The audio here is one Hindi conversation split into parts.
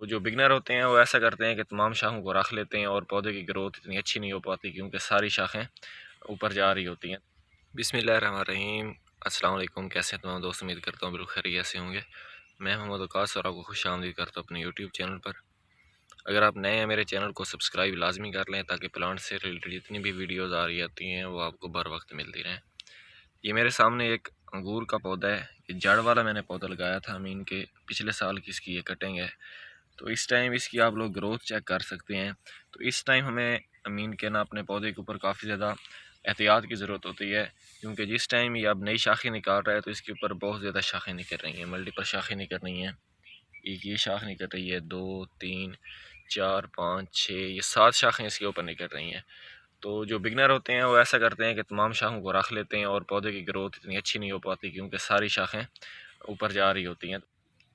तो जो बिगनर होते हैं वो ऐसा करते हैं कि तमाम शाखों को रख लेते हैं और पौधे की ग्रोथ इतनी अच्छी नहीं हो पाती क्योंकि सारी शाखें ऊपर जा रही होती हैं। बिस्मिल्लाहिर्रहमानिर्रहीम। अस्सलाम वालेकुम। कैसे हैं तमाम दोस्त? उम्मीद करता हूँ बिल्कुल खैरियत से होंगे। मैं मोहम्मद वकास और आपको खुश आमदीद करता हूँ अपने यूट्यूब चैनल पर। अगर आप नए हैं मेरे चैनल को सब्सक्राइब लाजमी कर लें ताकि प्लांट से रिलेटेड जितनी भी वीडियोज़ आ रही होती हैं वो आपको बर वक्त मिलती रहें। ये मेरे सामने एक अंगूर का पौधा है। ये जड़ वाला मैंने पौधा लगाया था अमीन के, पिछले साल की इसकी ये कटिंग है। तो इस टाइम इसकी आप लोग ग्रोथ चेक कर सकते हैं। तो इस टाइम हमें अमीन के ना अपने पौधे के ऊपर काफ़ी ज़्यादा एहतियात की ज़रूरत होती है क्योंकि जिस टाइम ये अब नई शाखें निकाल रहा है तो इसके ऊपर बहुत ज़्यादा शाखें निकल रही हैं, मल्टीपल शाखें निकल रही हैं। एक ये शाख निकल रही है, 2 3 4 5 6, ये 7 शाखें इसके ऊपर निकल रही हैं। तो जो बिगनर होते हैं वो ऐसा करते हैं कि तमाम शाखों को रख लेते हैं और पौधे की ग्रोथ इतनी अच्छी नहीं हो पाती क्योंकि सारी शाखें ऊपर जा रही होती हैं।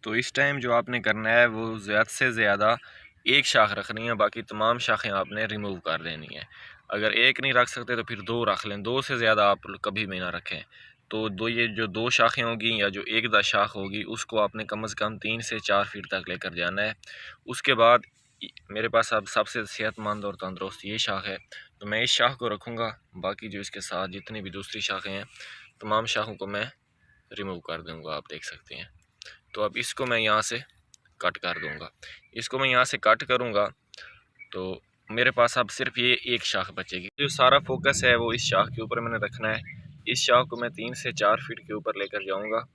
तो इस टाइम जो आपने करना है वो ज़्यादा से ज़्यादा एक शाख रखनी है, बाकी तमाम शाखें आपने रिमूव कर देनी है। अगर एक नहीं रख सकते तो फिर 2 रख लें, 2 से ज़्यादा आप कभी भी ना रखें। तो ये जो 2 शाखें होंगी या जो एक शाख होगी उसको आपने कम से कम 3 से 4 फीट तक लेकर जाना है। उसके बाद मेरे पास अब सबसे सेहतमंद और तंदुरुस्त ये शाख है, तो मैं इस शाख को रखूँगा। बाकी जो इसके साथ जितनी भी दूसरी शाखें हैं तमाम शाखों को मैं रिमूव कर दूँगा, आप देख सकते हैं। तो अब इसको मैं यहाँ से कट कर दूँगा। इसको मैं यहाँ से कट करूँगा तो मेरे पास अब सिर्फ ये एक शाख बचेगी। जो सारा फोकस है वो इस शाख के ऊपर मैंने रखना है। इस शाख को मैं 3 से 4 फीट के ऊपर लेकर जाऊँगा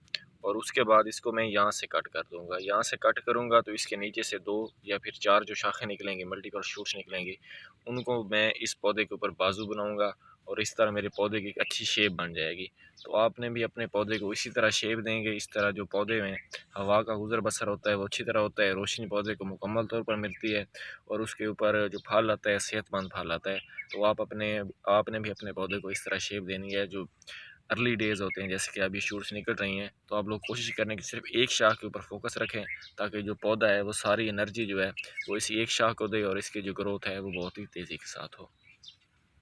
और उसके बाद इसको मैं यहाँ से कट कर दूँगा। यहाँ से कट करूँगा तो इसके नीचे से 2 या फिर 4 जो शाखें निकलेंगी, मल्टीपल शूट्स निकलेंगी, उनको मैं इस पौधे के ऊपर बाजू बनाऊँगा और इस तरह मेरे पौधे की एक अच्छी शेप बन जाएगी। तो आपने भी अपने पौधे को इसी तरह शेप देंगे। इस तरह जो पौधे में हवा का गुज़र बसर होता है वो अच्छी तरह होता है, रोशनी पौधे को मुकम्मल तौर पर मिलती है और उसके ऊपर जो फल आता है सेहतमंद फल आता है। तो आपने भी अपने पौधे को इस तरह शेप देनी है। जो अर्ली डेज़ होते हैं जैसे कि अभी शूट्स निकल रही हैं, तो आप लोग कोशिश करें कि सिर्फ एक शाख के ऊपर फोकस रखें ताकि जो पौधा है वो सारी एनर्जी जो है वो इसी एक शाख को दे और इसकी जो ग्रोथ है वो बहुत ही तेज़ी के साथ हो।